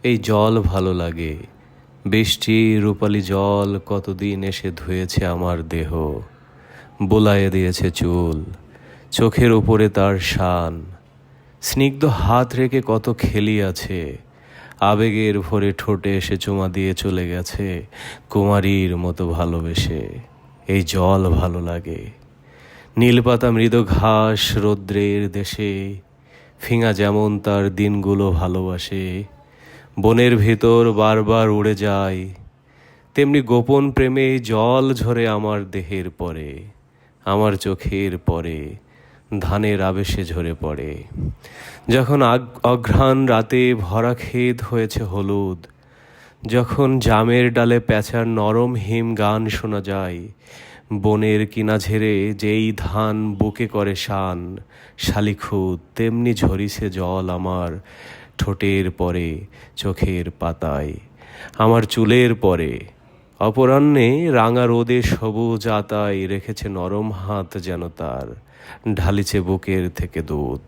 এই জল ভালো লাগে, বৃষ্টির রূপালি জল কতদিন এসে ধুয়েছে আমার দেহ, বোলায়ে দিয়েছে চুল, চোখের উপরে তার শান, স্নিগ্ধ হাত রেখে কত খেলিয়াছে, আবেগের ভরে ঠোঁটে এসে চুমা দিয়ে চলে গেছে কুমারীর মতো ভালোবেসে। এই জল ভালো লাগে। নীলপাতা মৃদু ঘাস রৌদ্রের দেশে, ফিঙা যেমন তার দিনগুলো ভালোবাসে, বনের ভেতর বারবার উড়ে যায়, তেমনি গোপন প্রেমে জল ঝরে আমার দেহের পরে, আমার চোখের পরে, ধানের আবেশে ঝরে পড়ে। যখন অঘ্রাণ রাতে ভরা ক্ষেত হয়েছে হলুদ, যখন জামের ডালে প্যাঁচার নরম হিম গান শোনা যায়, বনের কিনা ঝেড়ে যেই ধান বুকে করে শান, শালিখুদ তেমনি ঝরিছে জল আমার ঠোঁটের পরে, চোখের পাতায়, আমার চুলের পরে। অপরাহ্নে রাঙা রোদে সবুজ আতায় রেখেছে নরম হাত যেন তার, ঢালিছে বুকের থেকে দুধ।